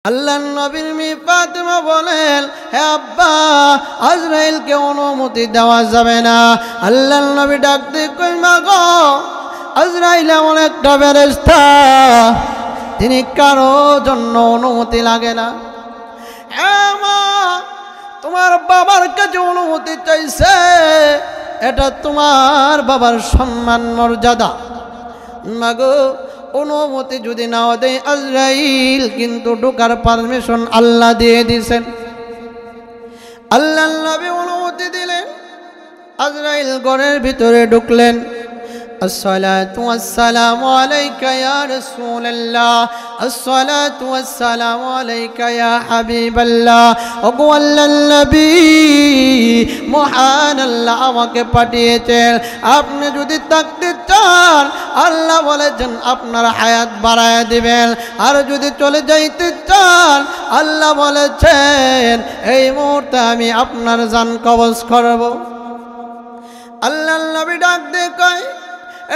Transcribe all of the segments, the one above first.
আল্লাহর নবীর মেয়ে ফাতেমা বলেন, হে আব্বা, আজরাইলকে অনুমতি দেওয়া যাবে না। আল্লাহর নবী ডাক দিয়ে কই, মা গো, আজরাইল এমন একটা ফেরেশতা, তিনি কারো জন্য অনুমতি লাগে না। হ্যাঁ মা, তোমার বাবার কাছে অনুমতি চাইছে, এটা তোমার বাবার সম্মান মর্যাদা। মা গো, অনুমতি যদি নাও দেয় আজরাইল কিন্তু ঢোকার পারমিশন আল্লাহ দিয়ে দিয়েছেন। আল্লাহর নবী অনুমতি দিলেন, আজরাইল ঘরের ভিতরে ঢুকলেন। আসসালাতু ওয়াসসালামু আলাইকা ইয়া রাসূলুল্লাহ, আসসালাতু ওয়াসসালামু আলাইকা ইয়া হাবিবাল্লাহ। ওগো আল্লাহর নবী, মহান আল্লাহ আমাকে পাঠিয়েছেন, আপনি যদি থাকতে চান আল্লাহ বলেছেন আপনার হায়াত বাড়ায় দিবেন, আর যদি চলে যাইতে চান আল্লাহ বলেছেন এই মুহূর্তে আমি আপনার জান কবজ করব। আল্লাহর নবী ডাক দিয়ে কয়,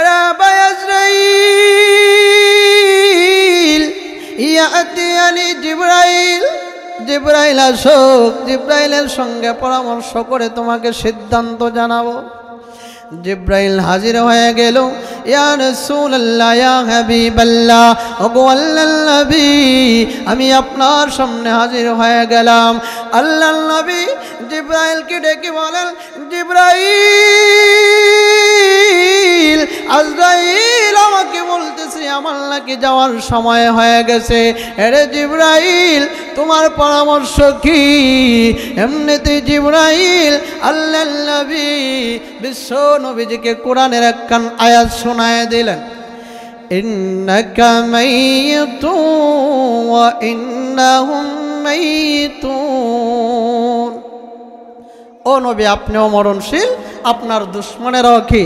রে ভাই আজরাইল, ইয়াতিয়ানি জিবরাইল, জিবরাইল আসুক, জিবরাইলের সঙ্গে পরামর্শ করে তোমাকে সিদ্ধান্ত জানাবো। জিবরাইল হাজির হয়ে গেল। ইয়া রাসূলুল্লাহ, ইয়া হাবিবাল্লাহ, ওগো আল্লাহর নবী, আমি আপনার সামনে হাজির হয়ে গেলাম। আল্লাহর নবী জিবরাইলকে ডেকে বলেন, জিবরাইল, আজরাইল আমাকে বলতেছে আমার নাকি যাওয়ার সময় হয়ে গেছে। আরে জিবরাইল, তোমার পরামর্শ কি? এমনিতে জিবরাইল আল্লাহর নবী বিশ্ব নবীজিকে কোরআনের একখান আয়াত শোনায় দিলেন, ইন্নাকা মাইয়িতুন ওয়া ইন্নাহুম মাইয়িতুন। ও নবী, আপনিও মরণশীল, আপনার দুশমনেরাও কি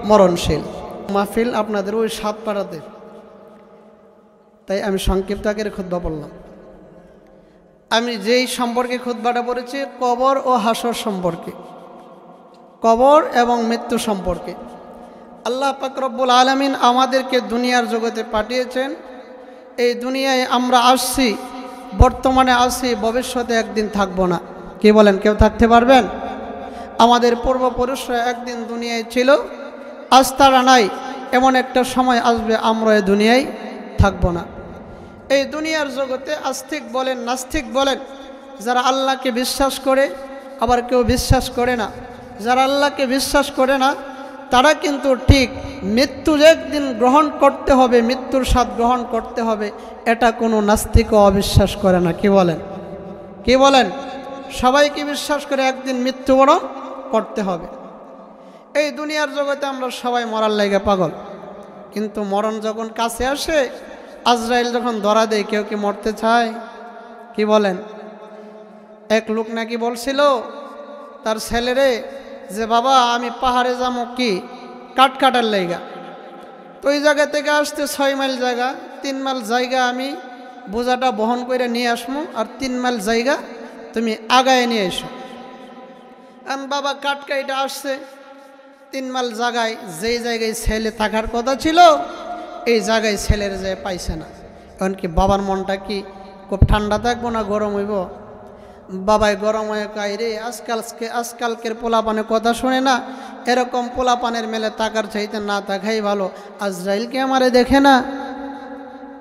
মরণশীল। মাহফিল আপনাদের ওই সাত পাড়াতে, তাই আমি সংক্ষিপ্ত আকারে খুতবা পড়লাম। আমি যেই সম্পর্কে খুতবাটা পড়েছি কবর ও হাসর সম্পর্কে, কবর এবং মৃত্যু সম্পর্কে। আল্লাহ পাক রব্বুল আলামিন আমাদেরকে দুনিয়ার জগতে পাঠিয়েছেন। এই দুনিয়ায় আমরা আসছি, বর্তমানে আসছি, ভবিষ্যতে একদিন থাকবো না। কি বলেন, কেউ থাকতে পারবেন? আমাদের পূর্বপুরুষরা একদিন দুনিয়ায় ছিল, আজ তারা নাই। এমন একটা সময় আসবে আমরা এই দুনিয়ায় থাকবো না। এই দুনিয়ার জগতে আস্তিক বলেন, নাস্তিক বলেন, যারা আল্লাহকে বিশ্বাস করে আবার কেউ বিশ্বাস করে না। যারা আল্লাহকে বিশ্বাস করে না তারা কিন্তু ঠিক মৃত্যু একদিন গ্রহণ করতে হবে, মৃত্যুর স্বাদ গ্রহণ করতে হবে, এটা কোনো নাস্তিকও অবিশ্বাস করে না। কি বলেন, কি বলেন? সবাইকে বিশ্বাস করে একদিন মৃত্যুবরণ করতে হবে। এই দুনিয়ার জগতে আমরা সবাই মরার লাইগা পাগল, কিন্তু মরণ যখন কাছে আসে, আজরাইল যখন ধরা দেয়, কেউ কি মরতে চায়? কি বলেন? এক লোক নাকি বলছিল তার ছেলেরে যে বাবা আমি পাহাড়ে যাবো কি কাঠ কাটার লাইগা, তো ওই জায়গা থেকে আসতে 6 মাইল জায়গা, 3 মাইল জায়গা আমি বোঝাটা বহন করে নিয়ে আসবো, আর 3 মাইল জায়গা তুমি আগায় নিয়ে এসো। আমি বাবা কাঠ কাইটা আসছে 3 মাইল জায়গায়, যেই জায়গায় ছেলে থাকার কথা ছিল এই জায়গায় ছেলের যায় পাইছে না। কারণ কি বাবার মনটা কি খুব ঠান্ডা থাকবো না গরম হইব? বাবাই গরম হয়ে কয়, রে আজকালকের পোলাপানের কথা শুনে না, এরকম পোলাপানের মেলে তাকার চাইতে না তাকাই ভালো। আজরাইলকে আমারে দেখে না?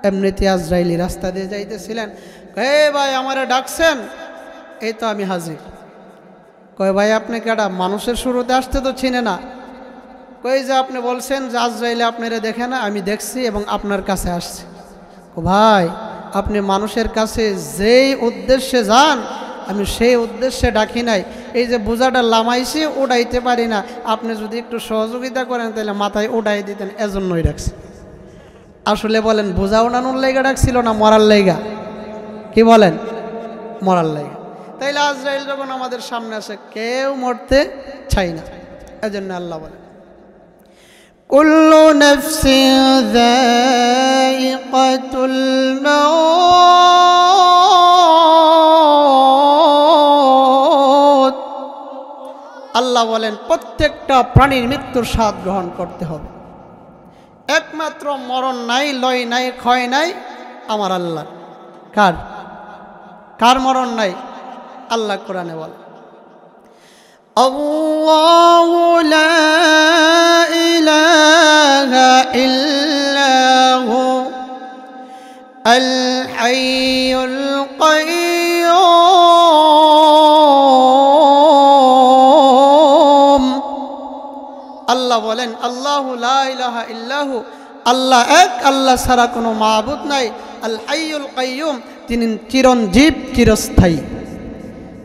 এমনিতে আজরাইলি রাস্তা দিয়ে যাইতেছিলেন, হে ভাই আমারে ডাকছেন? এই তো আমি হাজির। কয় ভাই আপনি কেডা? মানুষের শুরুতে আসতে তো চিনে না। কই যে আপনি বলছেন যে আজরাইলে আপনারা দেখে না, আমি দেখছি এবং আপনার কাছে আসছি। ও ভাই, আপনি মানুষের কাছে যেই উদ্দেশ্যে যান আমি সেই উদ্দেশ্যে ডাকি নাই। এই যে বোঝাটা লামাইছি উড়াইতে পারি না, আপনি যদি একটু সহযোগিতা করেন তাহলে মাথায় উড়াই দিতেন, এজন্যই ডাকছি। আসলে বলেন বোঝা উড়ানোর লাইগা ডাকছিল না মরার লাইগা? কি বলেন? মরার লাইগা। তাইলে আজরাইল যখন আমাদের সামনে আসে কেউ মরতে চাই না, এজন্য আল্লাহ বলেন কুল্লু নাফসিন যায়িকাতুল মাউত। আল্লাহ বলেন প্রত্যেকটা প্রাণীর মৃত্যুর স্বাদ গ্রহণ করতে হবে। একমাত্র মরণ নাই, লয় নাই, ক্ষয় নাই আমার আল্লাহ। কার? কার মরণ নাই? আল্লাহ কোরআনে বলে আল্লাহু লা ইলাহা ইল্লাহু আল হাইয়ুল কাইয়্যুম। আল্লাহ বলেন আল্লাহু লা ইলাহা ইল্লাহু, আল্লাহ এক, আল্লাহ ছাড়া কোনো মাবুদ নাই। আল হাইয়ুল কাইয়্যুম, তিনি চিরঞ্জীব, চিরস্থায়ী।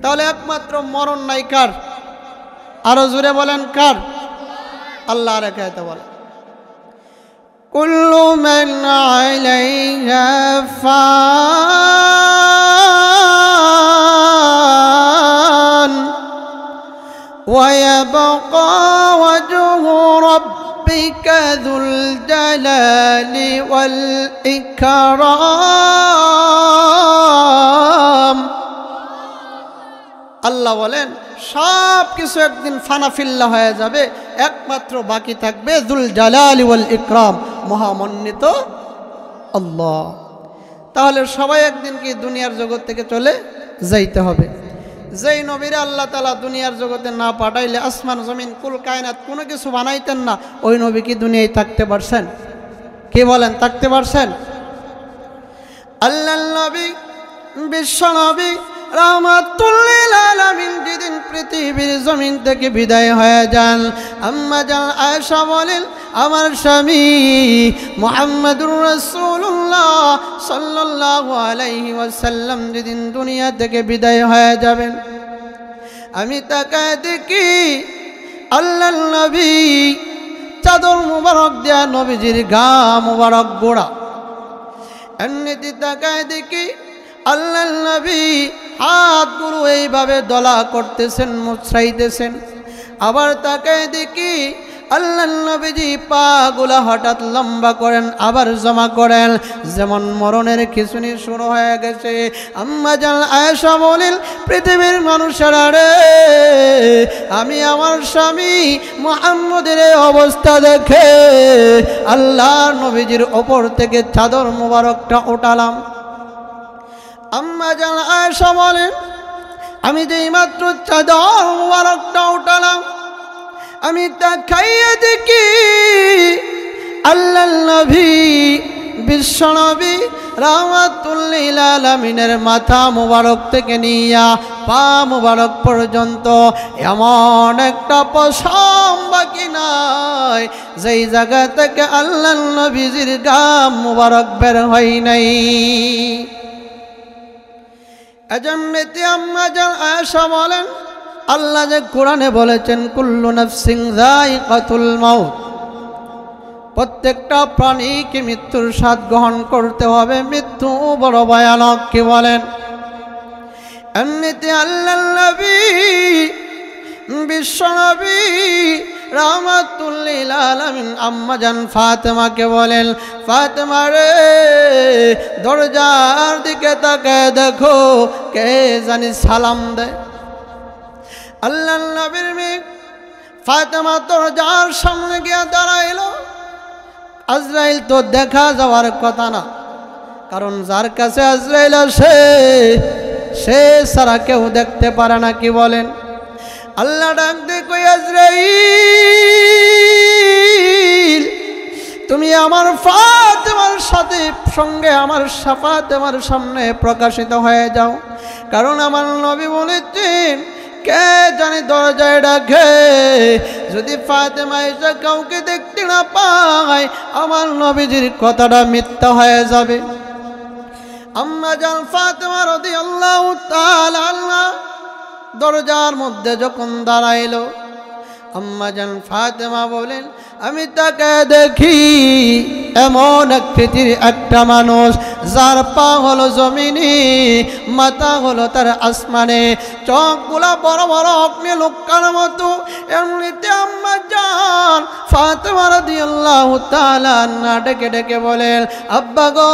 তাহলে একমাত্র মরণ নাই কার? আরো জোরে বলেন কার? আল্লাহ আর একাইতে বলে কুল্লু মান আলাইহা ফান ওয়া ইয়াবকা ওয়াজহু রাব্বিকা যুল জালালি ওয়াল ইকরাম। আল্লাহ বলেন সব কিছু একদিন ফানাফিল্লা হয়ে যাবে, একমাত্র বাকি থাকবে যুল জালালি ওয়াল ইকরাম, মহামন্বিত আল্লাহ। তাহলে সবাই একদিন কি দুনিয়ার জগৎ থেকে চলে যাইতে হবে। যেই নবীরে আল্লাহ তাআলা দুনিয়ার জগতে না পাঠাইলে আসমান জমিন কুল কায়নাত কোনো কিছু বানাইতেন না, ওই নবী কি দুনিয়ায় থাকতে পারছেন? কি বলেন, থাকতে পারছেন? আল্লাহর নবী, বিশ্ব নবী রাহমাতুল লিল আলামিন যেদিন পৃথিবীর জমিন থেকে বিদায় হয়ে যান, আম্মা জান আয়েশা বলেন আমার স্বামী মুহাম্মদুর রাসূলুল্লাহ সাল্লাল্লাহু আলাইহি ওয়াসাল্লাম যেদিন দুনিয়া থেকে বিদায় হয়ে যাবেন, আমি তাকায় দেখি আল্লাহর নবী চাদর মুবারক দেয়া নবীজির গা মুবারক গোড়া। এমনিতে তাকায় দেখি আল্লাহর নবী হাতগুলো এইভাবে দলা করতেছেন, মুছরাইতেছেন। আবার তাকায় দেখি আল্লাহর নবীজি পাগুলা হঠাৎ লম্বা করেন, আবার জমা করেন, যেমন মরণের খিঁচুনি শুরু হয়ে গেছে। আম্মা জান আয়েশা বলেন পৃথিবীর মানুষেরা রে, আমি আমার স্বামী মুহাম্মদের অবস্থা দেখে আল্লাহর নবীজির ওপর থেকে চাদর মোবারকটা উঠালাম। আম্মা জান আয়েশা বলেন আমি যেই মাত্র চাদর মোবারকটা উঠালাম, আমি তা খাইয়ে দেখি আল্লাহর নবী বিশ্ব নবী রাহমাতুল লিল আলামিনের মাথা মুবারক থেকে নিয়া পা মুবারক পর্যন্ত এমন একটা পশম বাকি নাই যেই জায়গা থেকে আল্লাহর নবীজির গাম মুবারক বের হয় নাই। এজন্যতে আম্মা জান আয়েশা বলেন আল্লাহ যে কোরআনে বলেছেন কুল্লু নাফসিন যায়িকাতুল মাউত, প্রত্যেকটা প্রাণীকে মৃত্যুর স্বাদ গ্রহণ করতে হবে, মৃত্যু বড় ভয়ানক। কি বলেন? এমনিতে আল্লাহর নবী বিশ্ব নবী রাহমাতুল লিল আলামিন আম্মা জান ফাতেমাকে বলেন ফাতেমা রে, দরজার দিকে তাকায় দেখো কে জানি সালাম দেয়। আল্লাহর নবীর মেয়ে ফাতেমা দরজার সামনে গিয়ে দাঁড়াইল। আজরাইল তো দেখা যাওয়ার কথা না, কারণ যার কাছে আজরাইল আসে সে ছাড়া কেউ দেখতে পারে না। কি বলেন? আল্লাহ ডাক দিয়ে কই আজরাইল তুমি আমার ফাতেমার সাথে সঙ্গে আমার ফাতেমার সামনে প্রকাশিত হয়ে যাও, কারণ আমার নবী বলেছেন কে জানি দরজায় ডাকে, যদি ফাতেমা এসে কাউকে দেখতে না পায় আমার নবীজির কথাটা মিথ্যা হয়ে যাবে। আম্মা জান ফাতেমা রাদিয়াল্লাহু তাআলা আনহা দরজার মধ্যে যখন দাঁড়াইলো, আম্মা জান ফাতেমা বলেন আমি তাকে দেখি এমন আকৃতির একটা মানুষ যার পা হলো জমিনে, মাথা হলো তার আসমানে, চোখগুলা বড় বড় অগ্নি লোকার মতো। এমনিতে আম্মা জান ফাতেমা রাদিয়াল্লাহু তাআলা আনহা ডেকে ডেকে বলেন আব্বা গো,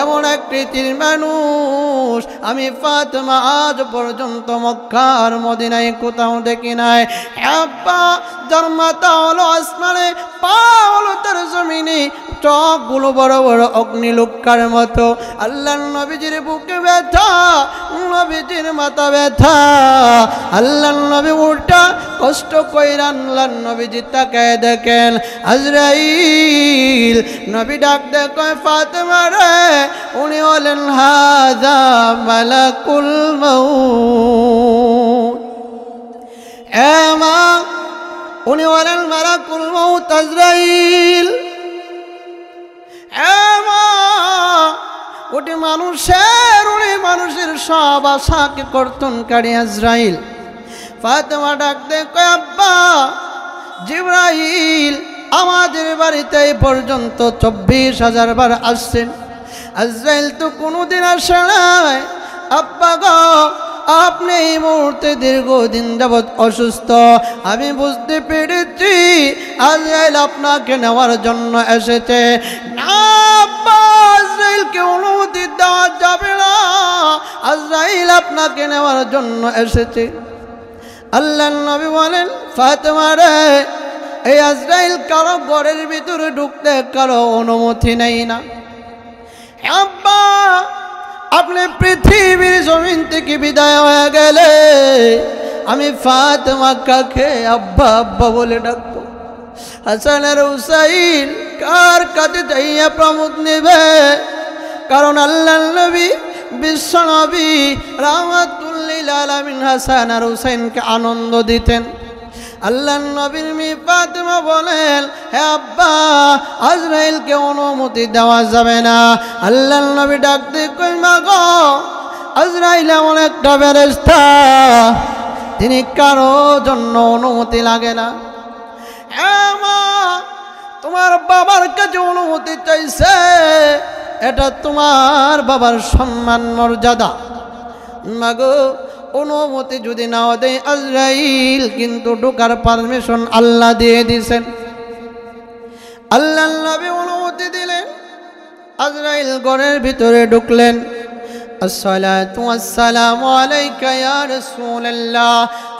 এমন আকৃতির মানুষ আমি ফাতেমা আজ পর্যন্ত মক্কা আর মদিনায় কোথাও দেখি নাই। আব্বা, যার মাথা হলো আসমানে, পা হলো তার জমিনে, মিনি চোখগুলো বড় বড় অগ্নিলুক্কার মতো। আল্লাহর নবীজির বুকে ব্যথা, নবীজির মাথা ব্যথা। আল্লাহর নবী উল্টা কষ্ট কইরা আল্লাহর নবীজি তাকায় দেখেন আজরাইল। নবী ডাক দে কয় ফাতেমা রে, উনি হলেন হাযা মালাকুল মাউত। এ মা, উনি হলেন মালাকুল মাউত আজরাইল। ওটি মানুষের সব আশাকে কর্তনকারী আজরাইল। ফাতেমা ডাক দে কয় আব্বা, জিবরাইল আমাদের বাড়িতে এই পর্যন্ত 24,000 বার আসছেন, আজরাইল তো কোনোদিন আসে নাই। আব্বা গো, আপনি এই মুহূর্তে দীর্ঘদিন যাবৎ অসুস্থ, আমি বুঝতে পেরেছি আজরাইল আপনাকে নেওয়ার জন্য এসেছে। না আব্বা, আজরাইলকে অনুমতি দেওয়া যাবে না, আজরাইল আপনাকে নেওয়ার জন্য এসেছে। আল্লাহর নবী বলেন ফাতেমা রে, এই আজরাইল কারো ঘরের ভিতরে ঢুকতে কারো অনুমতি নেই না। আব্বা, আপনি পৃথিবীর জমিন থেকে বিদায় হয়ে গেলে আমি ফাতেমা কাকে আব্বা আব্বা বলে ডাকবো? হাসান আর হুসাইন কার কাছে যাইয়া প্রমোদ নেবে? কারণ আল্লাহর নবী বিশ্ব নবী রাহমাতুল লিল আলামিন হাসান আর হুসাইনকে আনন্দ দিতেন। আল্লাহর নবীর মেয়ে ফাতেমা বলেন হে আব্বা, আজরাইলকে অনুমতি দেওয়া যাবে না। আল্লাহর নবী ডাক দিয়ে কই মা গো, আজরাইল এমন একটা ফেরেশতা, তিনি কারো জন্য অনুমতি লাগে না। হে মা, তোমার বাবার কাছে অনুমতি চাইছে, এটা তোমার বাবার সম্মান মর্যাদা। মাগো, অনুমতি যদি নাও দেয় আজরাইল কিন্তু ঢোকার পারমিশন আল্লাহ দিয়ে দিয়েছেন। আল্লাহর নবী অনুমতি দিলেন, আজরাইল ঘরের ভিতরে ঢুকলেন। আসসালাতু ওয়াসসালামু আলাইকা ইয়া রাসূলুল্লাহ,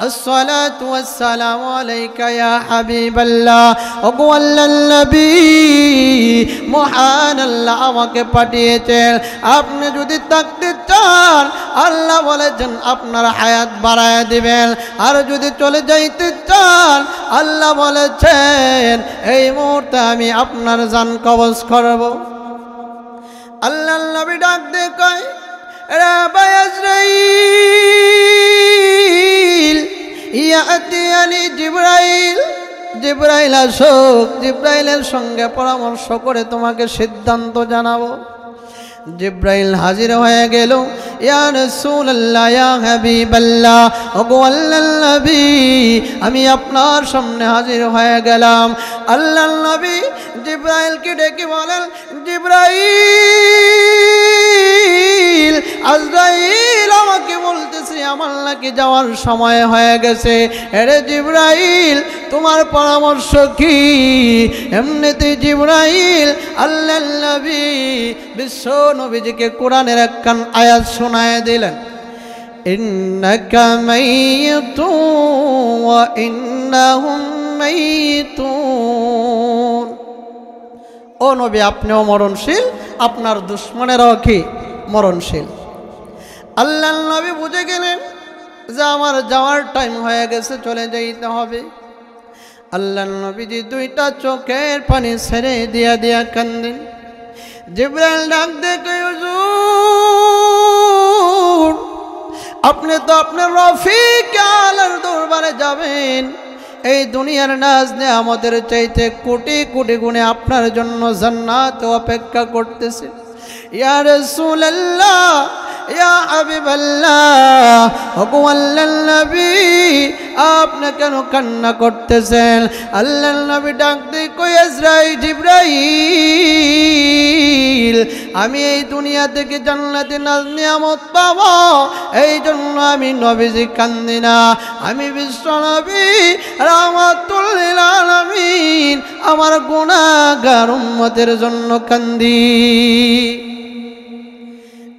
আসসালাতু ওয়াসসালামু আলাইকা ইয়া হাবিবাল্লাহ। ওগো আল্লাহর নবী, মহান আল্লাহ আমাকে পাঠিয়েছেন, আপনি যদি থাকতে চান আল্লাহ বলেছেন আপনার হায়াত বাড়ায় দিবেন, আর যদি চলে যাইতে চান আল্লাহ বলেছেন এই মুহূর্তে আমি আপনার জান কবজ করব। আল্লাহর নবী ডাক দিয়ে কয় রে ভাই আজরাইল, ইয়াতিয়ানি জিবরাইল, জিবরাইল আসুক, জিবরাইলের সঙ্গে পরামর্শ করে তোমাকে সিদ্ধান্ত জানাবো। জিবরাইল হাজির হয়ে গেল। ইয়া রাসূলুল্লাহ, ইয়া হাবিবাল্লাহ, ওগো আল্লাহর নবী, আমি আপনার সামনে হাজির হয়ে গেলাম। আল্লাহর নবী জিবরাইলকে ডেকে বলেন জিবরাইল, আজরাইল আমাকে বলতেছে আমার নাকি যাওয়ার সময় হয়ে গেছে। আরে জিবরাইল, তোমার পরামর্শ কি? এমনিতে জিবরাইল আল্লাহর নবী বিশ্ব নবীজিকে কোরআনের একখান আয়াত শোনায় দিলেন, ইন্নাকা মাইয়িতুন ওয়া ইন্নাহুম মাইয়িতুন। ও নবী, আপনিও মরণশীল, আপনার দুশমনেরাও কি মরণশীল। আল্লাহর নবী বুঝে গেলেন যে আমার যাওয়ার টাইম হয়ে গেছে, চলে যাইতে হবে। আল্লাহর নবীজি দুইটা চোখের পানি ছেড়ে দিয়া দিয়া কান্দেন। জিবরাইল ডাক দেখে হুজুর, আপনি তো আপনার রফিক আলার দরবারে যাবেন, এই দুনিয়ার নাজ নেয়ামতের চাইতে কোটি কোটি গুণে আপনার জন্য জান্নাত অপেক্ষা করতেছে। ইয়া রাসূলুল্লাহ, ইয়া হাবিবাল্লাহ, ওগো আল্লাহর নবী, আপনি কেন কান্না করতেছেন? আল্লাহর নবী ডাক দিয়ে কই আজরাইল, জিবরাইল, আমি এই দুনিয়া থেকে জান্নাতে নাজ নিয়ামত পাবো, এই জন্য আমি নবীজি কান্দি না, আমি বিশ্ব নবী রাহমাতুল লিল আলামিন আমার গুনাহগার উম্মতের জন্য কান্দি।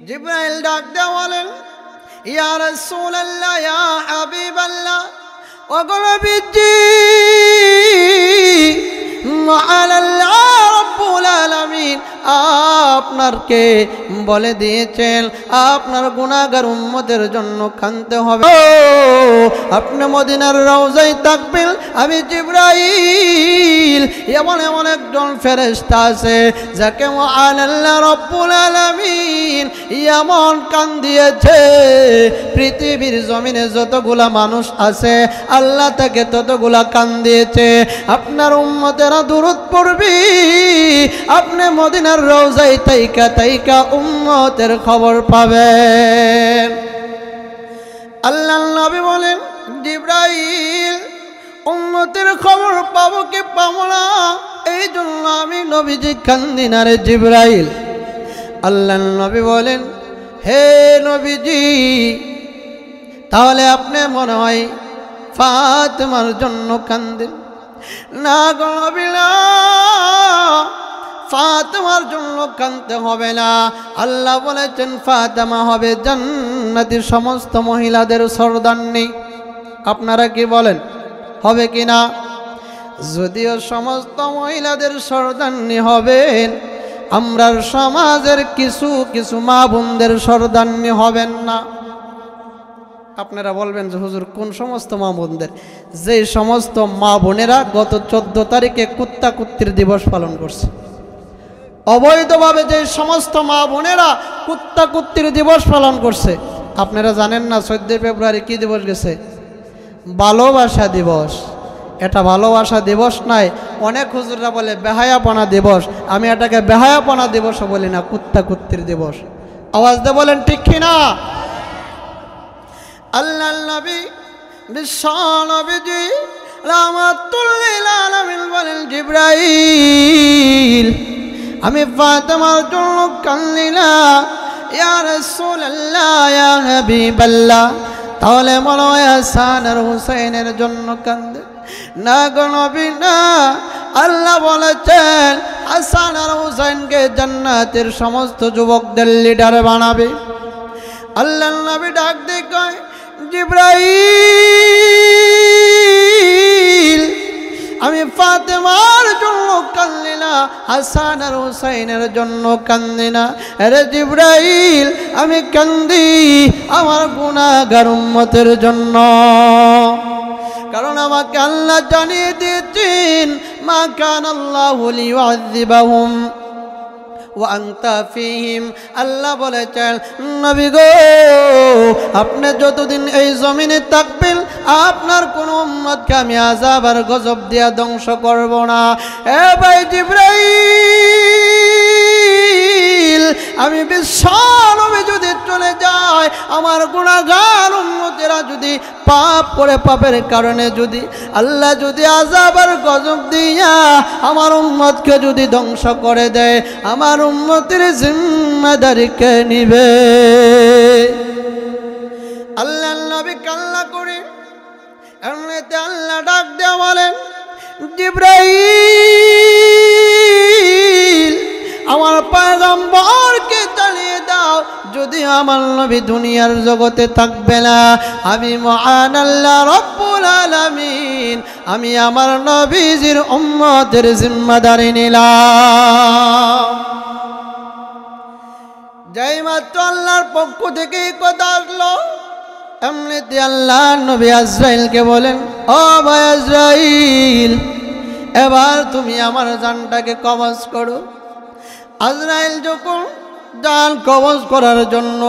জিবরাইল ডাক দিয়ে বলেন ইয়া রাসূলুল্লাহ, ইয়া হাবিবাল্লাহ, ওগো নবীজি, আল্লাহ রব্বুল আলামিন আপনাকে বলে দিয়েছেন আপনার গুনাহগার উম্মতের জন্য কাঁদতে হবে। আপনি মদিনার রওজায় থাকবেন, আমি জিবরাইল এমন এমন একজন ফেরেশতা আছে যাকে আল্লাহ রব্বুল আলামিন এমন কান দিয়েছে, পৃথিবীর জমিনে যতগুলা মানুষ আছে আল্লাহ তাকে ততগুলা কান দিয়েছে। আপনার উম্মতেরা দুরূদ পড়বি, আপনি মদিনার রওজায় তাইকা তাইকা উম্মতের খবর পাবেন। আল্লাহর নবী বলেন, জিবরাইল উম্মতের খবর পাবো কি পাবো না, এই জন্য আমি নবীজি কান্দি না রে জিবরাইল। আল্লাহর নবী বলেন, হে নবীজি, তাহলে আপনি মনে হয় ফাতেমার জন্য কান্দেন। না গো নবী না, ফাতেমার জন্য কাঁদতে হবে না। আল্লাহ বলেছেন ফাতেমা হবে জান্নাতের সমস্ত মহিলাদের সরদারনী। আপনারা কি বলেন, হবে কি না? যদিও সমস্ত মহিলাদের সরদারনী হবেন, আমরা সমাজের কিছু কিছু মা বোনদের সরদারনী হবেন না। আপনারা বলবেন যে হুজুর কোন সমস্ত মা বোনদের? যে সমস্ত মা বোনেরা গত 14 তারিখে কুত্তা কুত্তির দিবস পালন করছে, অবৈধভাবে যে সমস্ত মা বোনেরা কুত্তা কুত্তির দিবস পালন করছে। আপনারা জানেন না 14 ফেব্রুয়ারি কি দিবস গেছে? ভালোবাসা দিবস। এটা ভালোবাসা দিবস নয়, অনেক হুজুররা বলে বেহায়াপনা দিবস। আমি এটাকে বেহায়াপনা দিবসও বলি না, কুত্তা কুত্তির দিবস। আওয়াজ দিয়ে বলেন ঠিক কিনা? আল্লাহর নবী বিশ্ব নবীজি রাহমাতুল লিল আলামিন বলেন, জিবরাইল আমি ফাতেমার জন্য কান্দি না, ইয়া রাসূলুল্লাহ ইয়া হাবিবাল্লাহ, তাহলে বলো হাসান আর হুসাইনের জন্য কান্দে। না গো নবী না, আল্লাহ বলেছেন হাসান আর হুসাইনকে জান্নাতের সমস্ত যুবকদের লিডার বানাবে। আল্লাহর নবী ডাক দিয়ে কয়, জিবরাইল আমি ফাতেমার জন্য কান্দি না, হাসান আর হুসাইনের জন্য কান্দি না। আরে জিবরাইল আমি কান্দি আমার গুনাহগার উম্মতের জন্য, কারণ আমাকে আল্লাহ জানিয়ে দিয়েছেন মা কানাল্লাহু লিয়ুআযিবাহুম ওয়া আনতা ফীহিম। আল্লাহ বলেছেন নবী গো, আপনি যতদিন এই জমিনে থাকবেন আপনার কোন উম্মতকে আমি আযাব আর গজব দিয়া ধ্বংস করব না। এ ভাই জিবরাইল আমি বিশ্ব নবী যদি চলে যায়, আমার গুনাহগার উম্মতেরা যদি পাপ করে পাপের কারণে যদি আল্লাহ যদি আযাব আর গজব দিয়া আমার উম্মতকে যদি ধ্বংস করে দেয়, আমার উম্মতের জিম্মাদারি কে নিবে? আল্লাহ নবী কান্না করে এমনিতে আল্লাহ ডাক দেয়া বলেন, জিবরাইল আমার পয়গম্বরকে জানিয়ে দাও যদি আমার নবী দুনিয়ার জগতে থাকবে না, আমি মহান আল্লাহ রব্বুল আলামিন আমি আমার নবীজির উম্মতের জিম্মাদারি নিলাম। যাই মাত্র আল্লাহর পক্ষ থেকে কথা আসলো, এমনিতে আল্লাহ নবী আজরাইলকে বলেন, ও ভাই আজরাইল এবার তুমি আমার জানটাকে কবজ করো। আজরাইল যখন জান কবজ করার জন্য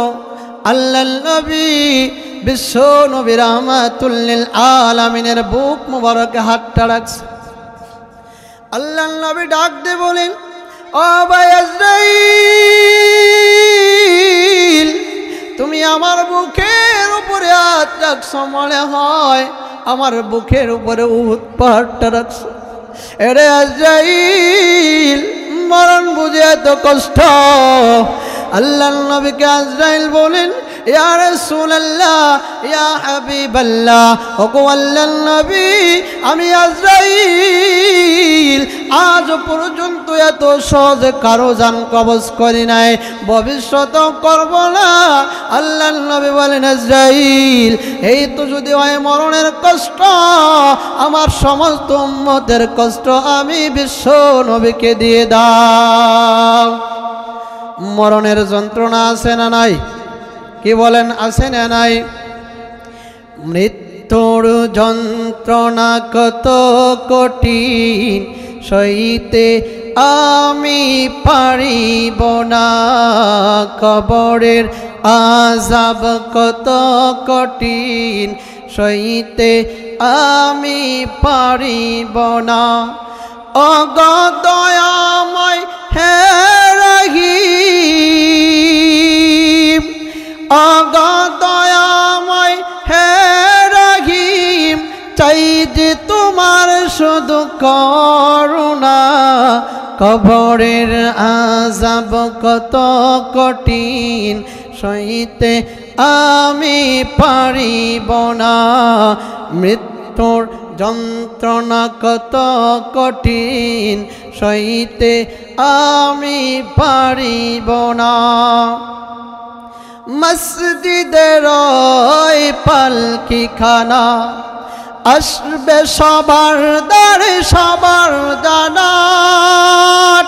আল্লাহর নবী বিশ্ব নবী রাহমাতুল লিল আলামিনের বুক মুবারকে হাতটা রাখছে। আল্লাহর নবী ডাক দিয়ে বলেন, ও ভাই আজরাইল তুমি আমার বুকের উপরে হাত রাখছো, মনে হয় আমার বুকের উপরে উহুদ পাহাড়টা রাখছো। এরে আজরাইল মরণ বুঝে এত কষ্ট। আল্লাহর নবীকে আজরাইল বলেন, ইয়া রাসূলুল্লাহ ইয়া হাবিবাল্লাহ, ওগো আল্লাহর নবী আমি আজরাইল আজ পর্যন্ত এত সহজে কারো জান কবজ করি নাই, ভবিষ্যতেও করব না। আল্লাহর নবী বলেন আজরাইল এই তো যদি হয় মরণের কষ্ট, আমার সমস্ত উম্মতের কষ্ট আমি বিশ্ব নবীকে দিয়ে দাও। মরণের যন্ত্রণা আছে না নাই? কি বলেন, আছে না নাই? মৃত্যুর যন্ত্রণা কত কঠিন সইতে আমি পারিব না, কবরের আযাব কত কঠিন সইতে আমি পারিব না। ওগো দয়াময় হে রহিম, ওগো দয়াময় হে রহিম, চাই যে তোমার শুধু করুণা, কবরের আযাব কত কঠিন সইতে আমি পারিব না, মৃত্যুর যন্ত্রণা কত কঠিন সইতে আমি পারিব না। মসজিদের ওই পালকিখানা আসবে সবার দ্বারে সবার জানা,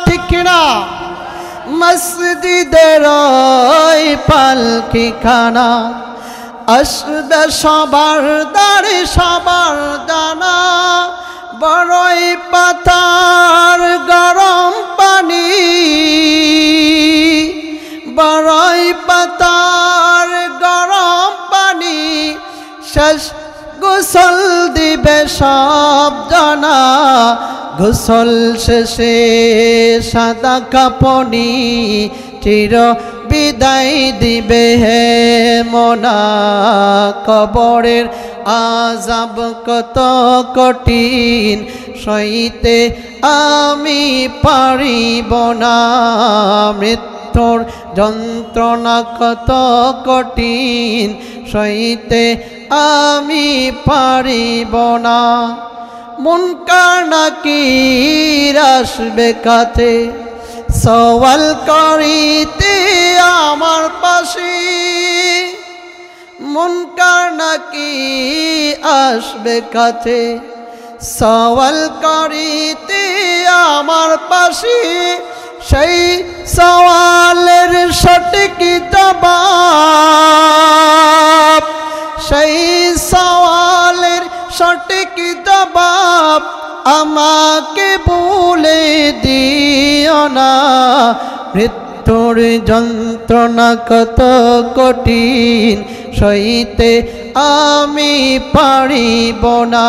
ঠিক না? মসজিদের ওই পালকিখানা আসবে সবার দ্বারে সবার জানা, বড়ই পাতার গরম পানি, বড়ই পাতার গরম পানি, শেষ গোসল দিবে সব জানা, গোসল শেষে সাদা কাপনি চির বিদায় দিবে হে মনা, কবরের আযাব কত কঠিন সইতে আমি পারিব না, মৃত্যুর যন্ত্রণা কত কঠিন সইতে আমি পারিব না। মুনকার নাকির আসবে কাছে সওয়াল করিতে আমার পাশে, মুনকার নাকির আসবে কাছে সওয়াল করিতে আমার পাশে, সেই সওয়ালের সঠিক জবাব, সেই সওয়ালের সঠিক জবাব আমাকে বলে দিও না, মৃত্যুর যন্ত্রণা কত কঠিন সইতে আমি পারিব না,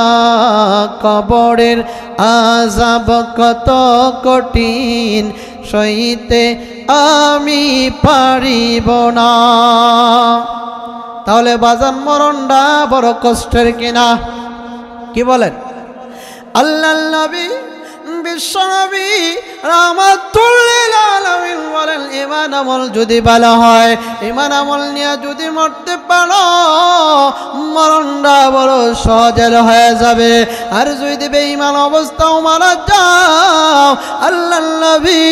কবরের আযাব কত কঠিন সইতে আমি পারিব না। তাহলে বাজান মরণটা বড় কষ্টের কিনা? কি বলেন? আল্লাহর নবী বিশ্বনবী রাহমাতুল লিল আলামিন বলেন, ঈমান আমল যদি ভালো হয়, ঈমান আমল নিয়ে যদি মরতে পারো, মরণটা বড় সহজের হয়ে যাবে। আর যদি বেঈমান অবস্থাও মারা যাও, আল্লাহর নবী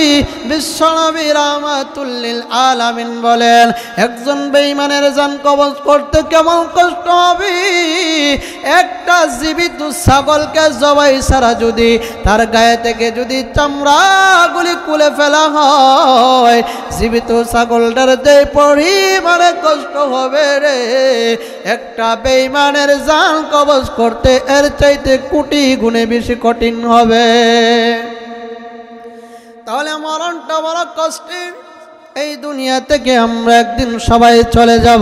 বিশ্বনবী রাহমাতুল লিল আলামিন বলেন, একজন বেঈমানের জান কবজ করতে কেমন কষ্ট হবে। একটা জীবিত ছাগলকে জবাই ছাড়া যদি তার গায়ে থেকে যদি চামড়াগুলি খুলে ফেলা হয়, জীবিত ছাগলটার যে পরিমাণে কষ্ট হবে রে, একটা বেঈমানের জান কবজ করতে এর চাইতে কোটি গুণে বেশি কঠিন হবে। তাহলে মরণটা বড় কষ্টের। এই দুনিয়া থেকে আমরা একদিন সবাই চলে যাব,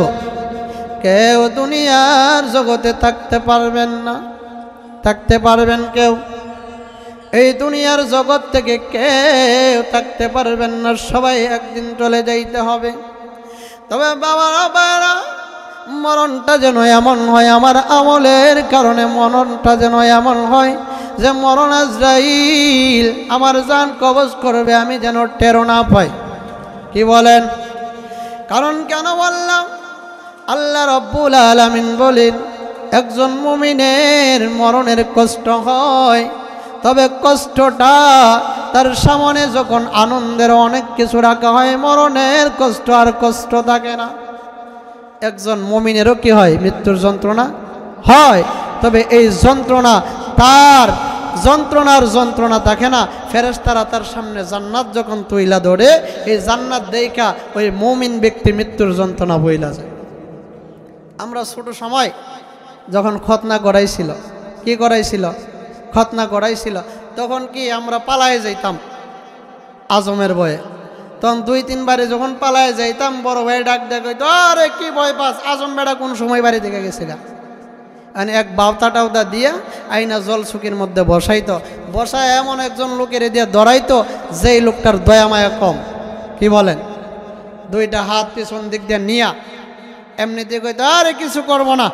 কেউ দুনিয়ার জগতে থাকতে পারবেন না। থাকতে পারবেন কেউ? এই দুনিয়ার জগৎ থেকে কেউ থাকতে পারবেন না, সবাই একদিন চলে যাইতে হবে। তবে বাবারা বাবারা, মরণটা যেন এমন হয়, আমার আমলের কারণে মরণটা যেন এমন হয় যে মরণ আজরাইল আমার জান কবজ করবে, আমি যেন টের না পাই। কি বলেন? কারণ কেন বললাম? আল্লাহ রাব্বুল আলামিন বলেন, একজন মুমিনের মরণের কষ্ট হয়, তবে কষ্টটা তার সামনে যখন আনন্দের অনেক কিছু রাখা হয়, মরণের কষ্ট আর কষ্ট থাকে না। একজন মুমিনেরও কি হয়? মৃত্যুর যন্ত্রণা হয়। তবে এই যন্ত্রণা তার যন্ত্রণা থাকে না। ফেরেশতারা তার সামনে জান্নাত যখন তুইলা ধরে, এই জান্নাত দেখা ওই মুমিন ব্যক্তি মৃত্যুর যন্ত্রণা বইলা যায়। আমরা ছোট সময় যখন খতনা করাইছিল, কি করাইছিল? খতনা করাইছিল, তখন কি আমরা পালায়ে যাইতাম আজমের ভয়ে। তখন 2-3 বারে যখন পালায়ে যাইতাম, বড় ভাই ডাক দেয়, কইতো আরে কি ভয় পাস, আজম বেড়া কোন সময় বাড়ি থেকে গেছিলা। মানে এক বাউতা টাউতা দিয়া আইনা জল সুকির মধ্যে বসাইতো, বসায় এমন একজন লোকের দিয়ে ধরাইতো যেই লোকটার দয়া মায়া কম। কি বলেন? 2টা হাত পিছন দিক দিয়ে নিয়া এমনিতে কইতো আরে কিছু করবো না,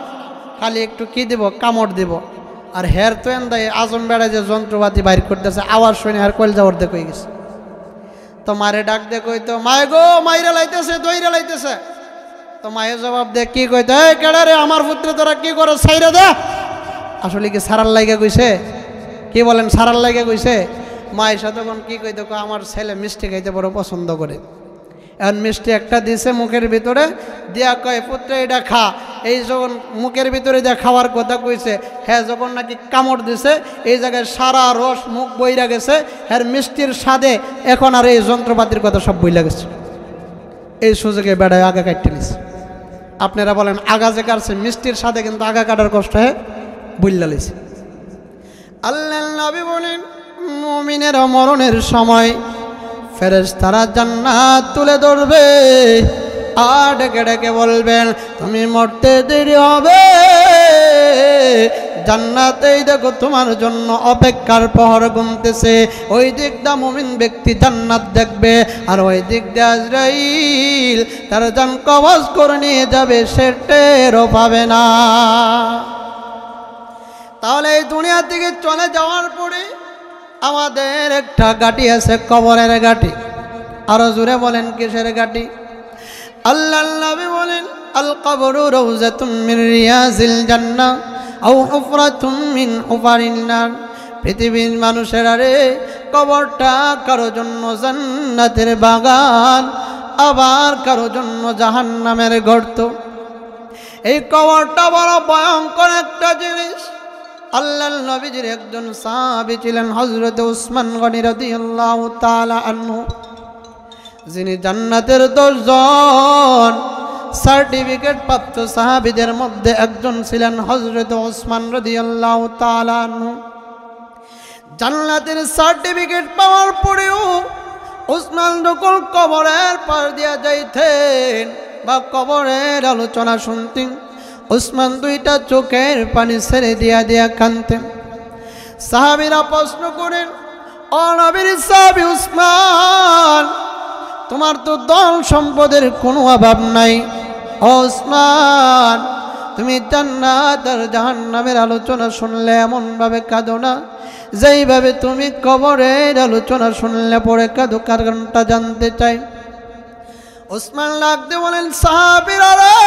খালি একটু কি দিব, কামড় দিব। আর হের তো এন্দাই আজম বেড়ায় যে যন্ত্রপাতি বাইর করতেছে, আওয়াজ শুনে আর কইল যাওয়ার দেখে গেছে। তো মারে ডাক দে কইতো, মায়ে গো, মাইরা লাইতেছে, দইরা লাইতেছে। তো মায়ে জবাব দে, কি কইতো, এই কেডা রে, আমার পুত্রে তোরা কি করো, ছাইরা দে। আসলে কি সারার লাইগা কইছে? কি বলেন, সারার লাইগা কইছে? মায়ের সাথে তখন কি কইতো, আমার ছেলে মিষ্টি খাইতে বড় পছন্দ করে। এখন মিষ্টি একটা দিছে মুখের ভিতরে দিয়া, কয় পুত্র এটা খা। এই যখন মুখের ভিতরে দিয়া খাওয়ার কথা কইছে, হ্যাঁ যখন নাকি কামড় দিছে, এই জায়গায় সারা রস মুখ বইরা গেছে। হ্যাঁ মিষ্টির স্বাদে এখন আর এই যন্ত্রপাতির কথা সব বইলা গেছে। এই সুযোগে বেড়ায় আগা কাটতে নিছে। আপনারা বলেন আগা যে কাটছে মিষ্টির স্বাদে, কিন্তু আগা কাটার কষ্ট হ্যাঁ বইলা লিছে। আল্লাহ নবী বলেন, মুমিনের মরণের সময় ফেরেশতারা জান্নাত তুলে ধরবে আর ডেকে ডেকে বলবেন, তুমি মরতে দেরি হবে, জান্নাতেই দেখো তোমার জন্য অপেক্ষার প্রহর গুনতেছে। ওই দিক দা মুমিন ব্যক্তি জান্নাত দেখবে, আর ওই দিক দিয়ে আজরাইল তার জান কবজ করে নিয়ে যাবে, সে টেরও পাবে না। তাহলে এই দুনিয়া থেকে চলে যাওয়ার পরে আমাদের একটা গাড়ি আছে, কবরের গাড়ি। আরো জোরে বলেন, কিসের গাড়ি? আল্লাহর নবী বলেন, আল কবরু রাউযাতুম মিন রিয়াজিল জান্নাহ আও হুফরাতুম মিন হুফারিন নার। পৃথিবীর মানুষেরা রে, কবরটা কারো জন্য জান্নাতের বাগান, আবার কারো জন্য জাহান্নামের গর্ত। এই কবরটা বড় ভয়ঙ্কর একটা জিনিস। আল্লাহর নবীজির একজন সাহাবী ছিলেন হযরত উসমান গনি রাদিয়াল্লাহু তাআলা আনহু, যিনি জান্নাতের 10 জন সার্টিফিকেট প্রাপ্ত সাহাবীদের মধ্যে একজন ছিলেন হযরত উসমান রাদিয়াল্লাহু তাআলা আনহু। জান্নাতের সার্টিফিকেট পাওয়ার পরেও উসমান যখন কবরের পার দিয়া যাইতেন বা কবরের আলোচনা শুনতেন, উসমান 2টা চোখের পানি ছেড়ে দিয়া দিয়া কাঁদতেন। সাহাবীরা প্রশ্ন করেন, ও নবীর সাহাবী উসমান, তোমার তো ধন সম্পদের কোনো অভাব নাই, ও উসমান তুমি জান্নাত আর জাহান্নামের আলোচনা শুনলে এমন ভাবে কাঁদো না যেইভাবে তুমি কবরের আলোচনা শুনলে পরে কাঁদো, কারণটা জানতে চাই। উসমান লাগতে বলেন, সাহাবীরা রে,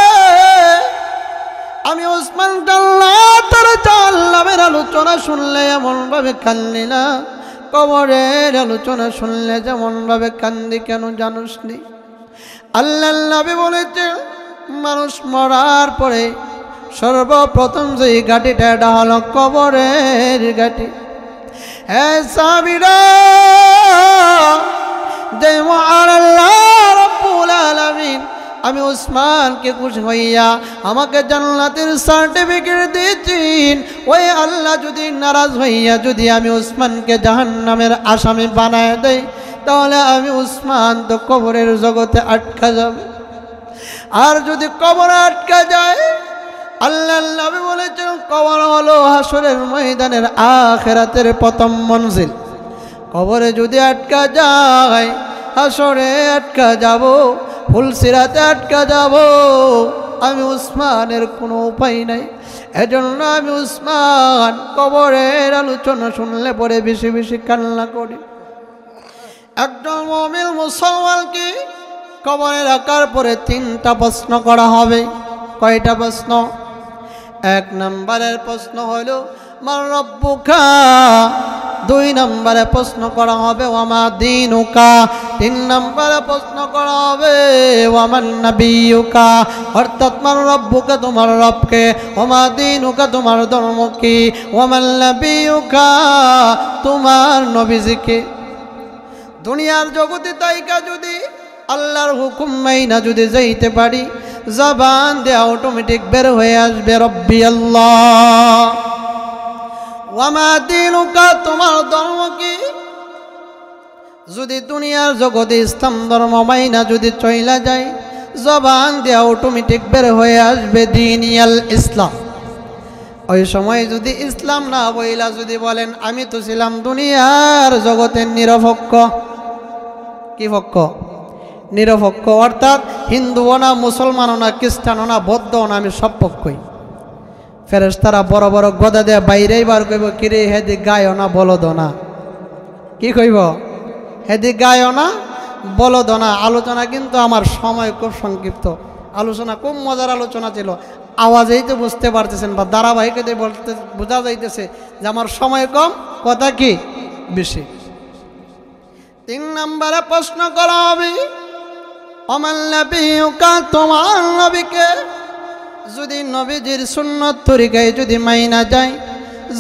আমি উসমান জান্নাত আর জাহান্নামের আলোচনা শুনলে এমন ভাবে কান্দি না, কবরের আলোচনা শুনলে যেমন ভাবে কান্দি কেন জানোস নি? আল্লাহর নবী বলেছেন, মানুষ মরার পরে সর্বপ্রথম যে গাড়িটা, এটা হলো কবরের গাড়ি। হ্যাঁ সাহাবীরা, যে আল্লাহ রাব্বুল আলামিন আমি উসমানকে খুশি হইয়া আমাকে জান্নাতের সার্টিফিকেট দিয়েছেন, ওই আল্লাহ যদি নারাজ হইয়া যদি আমি উসমানকে জাহান্নামের আসামি বানায় দেই, তাহলে আমি উসমান তো কবরের জগতে আটকা যাব। আর যদি কবরে আটকা যায়, আল্লাহর নবী বলেছেন, কবর হলো হাসরের ময়দানের আখিরাতের প্রথম মঞ্জিল। কবরে যদি আটকা যায়, হাসরে আটকা যাব, ফুলসিরাতে আটকা যাব, আমি উসমানের কোনো উপায় নাই। এজন্য আমি উসমান কবরের আলোচনা শুনলে পরে বেশি বেশি কান্না করি। একজন মুমিন মুসলমানকে কবরে রাখার পরে 3টা প্রশ্ন করা হবে। কয়টা প্রশ্ন? 1 নম্বরের প্রশ্ন হলো, মান রব্বুকা, দুই নম্বরে প্রশ্ন করা হবে ওয়ামা দীনুকা, তিন নম্বরে প্রশ্ন করা হবে ওয়ামান নাবিয়ুকা, অর্থাৎ মান রব্বুকা তোমার রবকে, ওয়ামা দীনুকা তোমার ধর্ম কি, ওয়ামান নাবিয়ুকা তোমার নবীজিকে। দুনিয়ার জগতে তাইকা যদি আল্লাহর হুকুম মাইনা যদি যাইতে পারি, জবান দিয়ে অটোমেটিক বের হয়ে আসবে রব্বি আল্লাহ। ওয়ামা দীনুকা তোমার ধর্ম কি, যদি দুনিয়ার জগতে ইসলাম ধর্ম মাইনা যদি চইলা যায়, জবান দিয়ে অটোমেটিক বের হয়ে আসবে দীনিয়াল ইসলাম। ওই সময় যদি ইসলাম না বইলা যদি বলেন আমি তো ছিলাম দুনিয়ার জগতের নিরপেক্ষ, কি পক্ষ? নিরপেক্ষ, অর্থাৎ হিন্দুও না, মুসলমানও না, খ্রিস্টানও না, বৌদ্ধও না, আমি সব পক্ষই। ফেরেশতারা বড় বড় গদা দেয়া বাইরেই বার কইব, কিরে হেদি গায়ও না বলদ না, কি কইব? হেদি গায়ও না বলদ না। আলোচনা কিন্তু আমার সময় খুব সংক্ষিপ্ত, আলোচনা খুব মজার আলোচনা ছিল। আওয়াজেই তো বুঝতে পারতেছেন বা ধারাবাহিকতে বলতে বোঝা যাইতেছে যে আমার সময় কম, কথা কি বেশি। তিন নম্বরে প্রশ্ন করা হবে ওয়ামান নাবিয়ুকা তোমার নবীকে, যদি নবীজির সুন্নত তরিকায় যদি মাইনা যায়,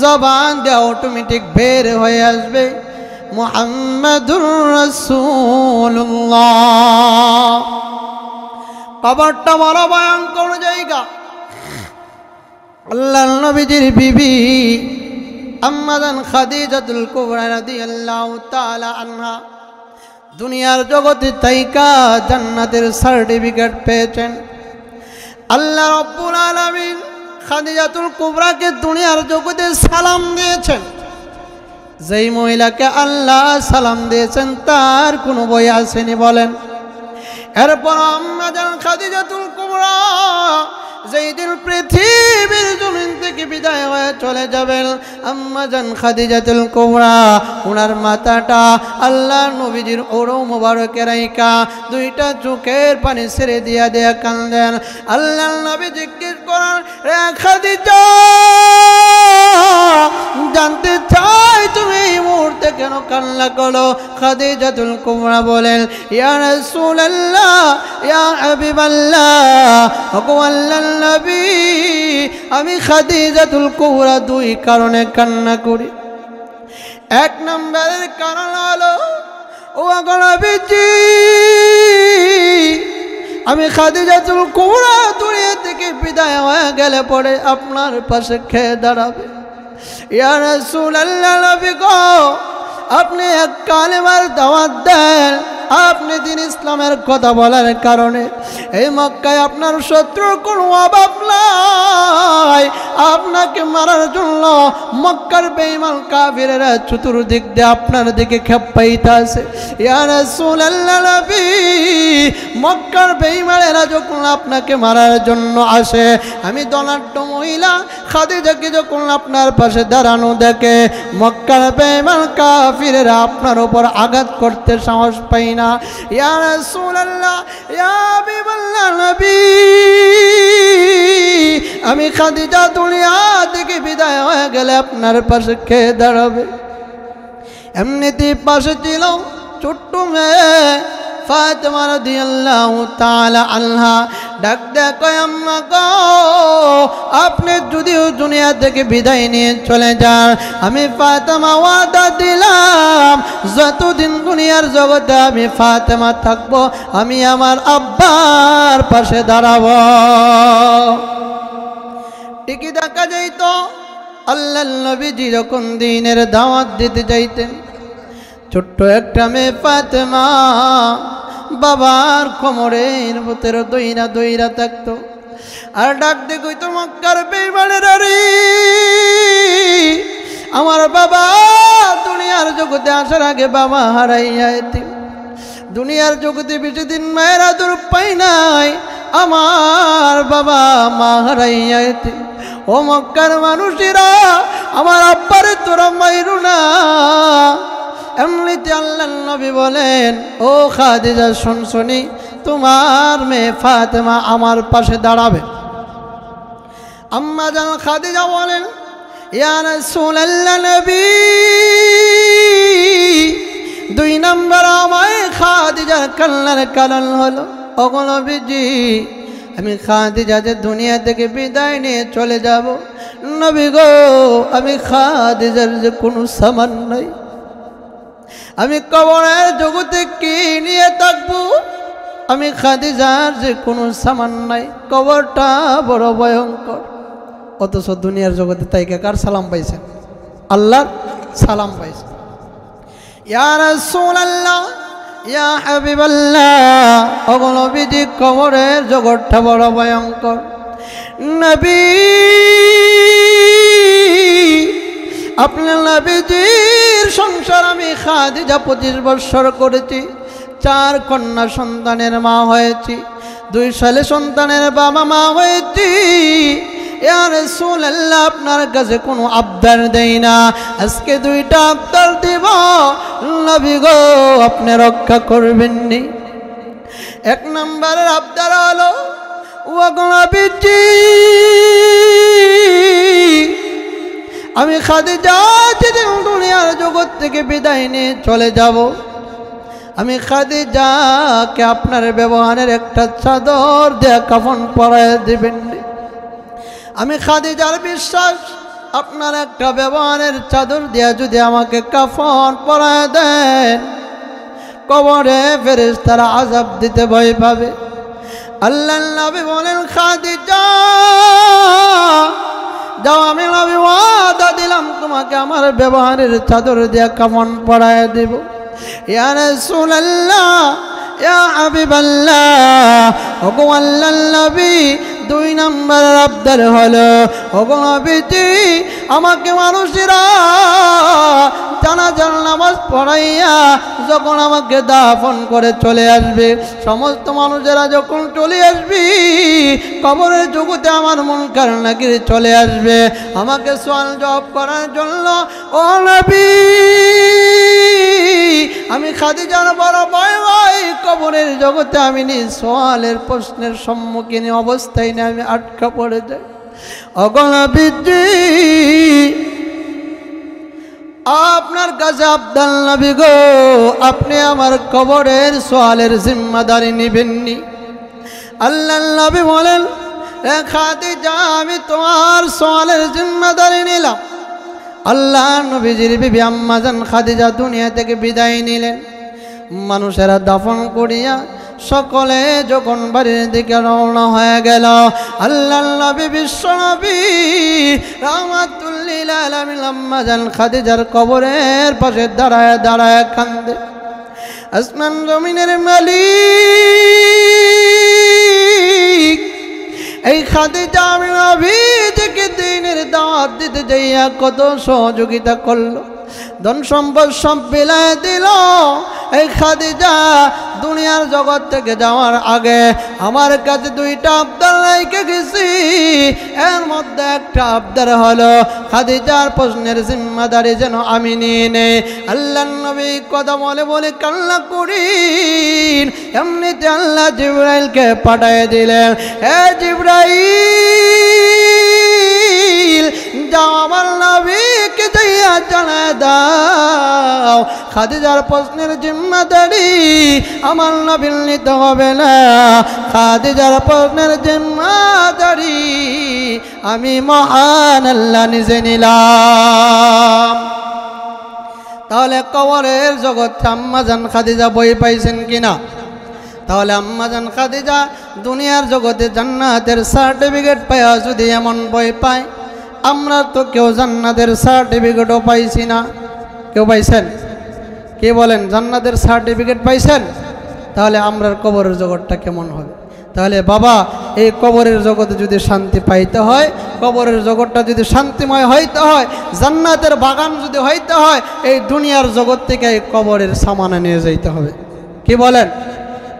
জবান দিয়ে অটোমেটিক বের হয়ে আসবে মুহাম্মাদুর রাসূলুল্লাহ। কবরটা বড় ভয়ঙ্কর জায়গা। আল্লাহর নবীজির বিবি আম্মা জান খাদিজাতুল কুবরা রাদিয়াল্লাহু তাআলা আনহা দুনিয়ার জগতে তাইকা জান্নাতের সার্টিফিকেট পেয়েছেন। আল্লাহ রাব্বুল আলামিন খাদিজাতুল কুবরাকে দুনিয়ার জগতে সালাম দিয়েছেন। যেই মহিলাকে আল্লাহ সালাম দিয়েছেন তার কোনো বই আসেনি বলেন? এরপর আম্মা জান খাদিজাতুল কুবরা যেই দিন পৃথিবীর জমিন থেকে বিদায় হয়ে চলে যাবেন, আম্মা জান খাদিজাতুল কুবরা ওনার মাথাটা আল্লাহ নবীজির ওরও মোবারকে রাইকা দুইটা চোখের পানি ছেড়ে দিয়া দিয়া কান্দেন। আল্লাহ নবী জিজ্ঞেস করেন, রে খাদিজা, জানতে চাই তুমি এই মুহূর্তে কেন কান্না করো? খাদিজাতুল কুবরা বলেন, ইয়া রাসূলুল্লাহ, ইয়া হাবিবাল্লাহ, ওগো আল্লাহর নবী, আমি খাদিজাতুল কুবরা দুই কারণে কান্না করি। এক নম্বরের কারণ হলো, ও গো নবীজি, আমি খাদিজাতুল কুবরা দুনিয়া থেকে বিদায় হয়ে গেলে পরে আপনার পাশে খেয়ে দাঁড়াবে। ইয়া রাসূলুল্লাহ, নবী গো, আপনি এক কালেমার দাওয়াত দেন, আপনি দিন ইসলামের কথা বলার কারণে এই মক্কায় আপনার শত্রুর কোনো অভাব নাই। আপনাকে মারার জন্য মক্কার বেঈমান কাফিরেরা চতুর্দিক দিয়ে আপনার দিকে খেপাইতে আছে। ইয়া রাসূলুল্লাহ, নবী, মক্কার বেঈমানেরা যখন আপনাকে মারার জন্য আসে, আমি ধনাঢ্য মহিলা খাদিজাকে যখন আপনার পাশে দাঁড়ানো দেখে, মক্কার বেঈমান কাফিরেরা আপনার উপর আঘাত করতে সাহস পায় না। ইয়া রাসূলুল্লাহ, ইয়া হাবিবাল্লাহ, নবী, আমি খাদিজা দুনিয়া থেকে বিদায় হয়ে গেলে আপনার পাশে কে দাঁড়াবে? এমনিতেই পাশে ছিল ছোট্ট মেয়ে ফাতেমা রাদিয়াল্লাহু তাআলা আনহা। ডাক দেয়া কয়, আম্মা গো, আপনি যদিও দুনিয়া থেকে বিদায় নিয়ে চলে যান, আমি ফাতেমা ওয়াদা দিলাম যতদিন দুনিয়ার জগতে আমি ফাতেমা থাকবো, আমি আমার আব্বার পাশে দাঁড়াবো। ঠিকই দেখা যাইত আল্লাহর নবীজি যখন দ্বীনের দাওয়াত দিতে যাইতেন, ছোট্ট একটা মেয়ে ফাতেমা বাবার কোমরের ভিতরে দইরা দইরা থাকতো আর ডাক দিয়ে কইতো, মক্কার বেঈমানেরা রে, আমার বাবা দুনিয়ার জগতে আসার আগে বাবা হারাইয়া এতিম, দুনিয়ার জগতে বেশি দিন মায়ের আদর পাই নাই, আমার বাবা মা হারাইয়া এতিম। ও মক্কার মানুষেরা, আমার আব্বারে তোরা মাইরু না। এমনিতে আল্লাহর নবী বলেন, ও খাদিজা শুনছনি, তোমার মেয়ে ফাতেমা আমার পাশে দাঁড়াবে। আম্মা জান খাদিজা বলেন, ইয়া রাসূলুল্লাহ নবী, 2 নম্বর আমায় খাদিজার কান্নার কারণ হলো, ওগো নবীজি আমি খাদিজা যে দুনিয়া থেকে বিদায় নিয়ে চলে যাব, নবী গো আমি খাদিজার যে কোনো সামান নাই, আমি কবরের জগতে কি নিয়ে থাকবো, আমি খাদিজার যে কোনো সামান নাই, কবরটা বড় ভয়ঙ্কর। অথচ দুনিয়ার জগতে তাইকে কার সালাম পাইছেন? আল্লাহর সালাম পাইছেন। ইয়া রাসূলুল্লাহ, ইয়া হাবিবাল্লাহ, ওগো নবীজি কবরের জগৎটা বড় ভয়ঙ্কর। নবী আপনার নবীজির সংসার আমি খাদিজা 25 বছর করেছি, 4 কন্যা সন্তানের মা হয়েছি, 2 ছেলে সন্তানের বাবা মা হয়েছি। ইয়া রাসূলুল্লাহ আপনার কাছে কোনো আবদার দেই না, আজকে 2টা আবদার দিব, নবী গো আপনি রক্ষা করবেন নি। 1 নম্বরের আবদার হলো, ওগো নবীজি আমি খাদিজা যেদিন দুনিয়ার জগৎ থেকে বিদায় নিয়ে চলে যাব, আমি খাদিজাকে আপনার ব্যবহারের একটা চাদর দিয়ে কাফন পরায় দিবেন। আমি খাদিজার বিশ্বাস আপনার একটা ব্যবহারের চাদর দিয়ে যদি আমাকে কাফন পরায় দেন, কবরে ফেরেশতারা আযাব দিতে ভয় পাবে। আল্লাহর নবী বলেন, খাদিজা যাও, আমি নবী ওয়াদা দিলাম তোমাকে আমার ব্যবহারের চাদর দিয়ে কাফন পরায় দেব। ইয়া রাসূলুল্লাহ, ইয়া হাবিবাল্লাহ, ওগো আল্লাহর নবী 2 নম্বর আবদার হলো, ওগো নবীজি আমাকে মানুষেরা জানাজার নামাজ পড়াইয়া যখন আমাকে দাফন করে চলে আসবে, সমস্ত মানুষেরা যখন চলে আসবে, কবরের জগতে আমার মুনকার নাকির চলে আসবে আমাকে সওয়াল জবাব করার জন্য। ও নবী আমি খাদিজার বড় ভয় হয়, কবরের জগতে আমি সওয়ালের প্রশ্নের সম্মুখীন অবস্থায় নিয়ে আমি আটকা পড়ে যাই। ওগো নবীজি আপনার কাছে আবদাল নবী গো, আপনি আমার কবরের সওয়ালের জিম্মাদারি নেবেননি। আল্লাহর নবী বলেন, খাদিজা আমি তোমার সওয়ালের জিম্মাদারি নিলাম। আল্লাহ নবীজির বিবি আম্মা জান খাদিজা দুনিয়া থেকে বিদায় নিলেন। মানুষেরা দাফন করিয়া সকলে যখন বাড়ির দিকে রওনা হয়ে গেল, আল্লাহর নবী বিশ্ব নবী রাহমাতুল লিল আলামিন আম্মা জান খাদিজার কবরের পাশে দাঁড়ায় দাঁড়ায় কান্দে। আসমান জমিনের মালিক এই খাদিজা নবীজিকে দ্বীনের দাওয়াত দিতে যাইয়া কত সহযোগিতা করলো, ধন সম্পদ সব বিলায় দিল। এই খাদিজা দুনিয়ার জগৎ থেকে যাওয়ার আগে আমার কাছে 2টা আবদার রেখে গেছি, এর মধ্যে একটা আবদার হলো খাদিজার প্রশ্নের জিম্মাদারি যেন আমি নিয়ে নেই। আল্লাহর নবী কথা বলে বলে কান্না করেন, এমনিতে আল্লাহ জিবরাইলকে পাঠিয়ে দিলেন, হে জিবরাইল যাও আমার নবীকে যাইয়া জানায় দাও খাদিজার প্রশ্নের জিম্মাদারি আমার নবীর নিতে হবে না, খাদিজার প্রশ্নের জিম্মাদারি আমি মহান আল্লাহ নিজে নিলাম। তাহলে কবরের জগৎ আম্মা জান খাদিজা বই পাইছেন কিনা? তাহলে আম্মা জান খাদিজা দুনিয়ার জগতে জান্নাতের সার্টিফিকেট পায়া যদি এমন বই পায়, আমরা তো কেউ জান্নাতের সার্টিফিকেটও পাইছি না। কেউ পাইছেন? কে বলেন জান্নাতের সার্টিফিকেট পাইছেন? তাহলে আমরার কবরের জগৎটা কেমন হবে? তাহলে বাবা এই কবরের জগতে যদি শান্তি পাইতে হয়, কবরের জগৎটা যদি শান্তিময় হইতে হয়, জান্নাতের বাগান যদি হইতে হয়, এই দুনিয়ার জগৎ থেকে এই কবরের সামানা নিয়ে যাইতে হবে। কি বলেন?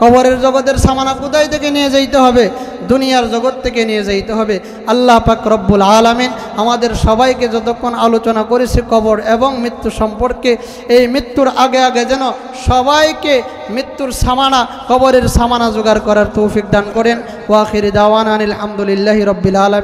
কবরের জগতের সামানা কোথায় থেকে নিয়ে যাইতে হবে? দুনিয়ার জগৎ থেকে নিয়ে যাইতে হবে। আল্লাহ পাক রব্বুল আলামিন আমাদের সবাইকে যতক্ষণ আলোচনা করেছে কবর এবং মৃত্যু সম্পর্কে, এই মৃত্যুর আগে আগে যেন সবাইকে মৃত্যুর সামানা, কবরের সামানা জোগাড় করার তৌফিক দান করেন। ওয়া আখির দাওয়ানা আলহামদুলিল্লাহি রাব্বিল আলামিন।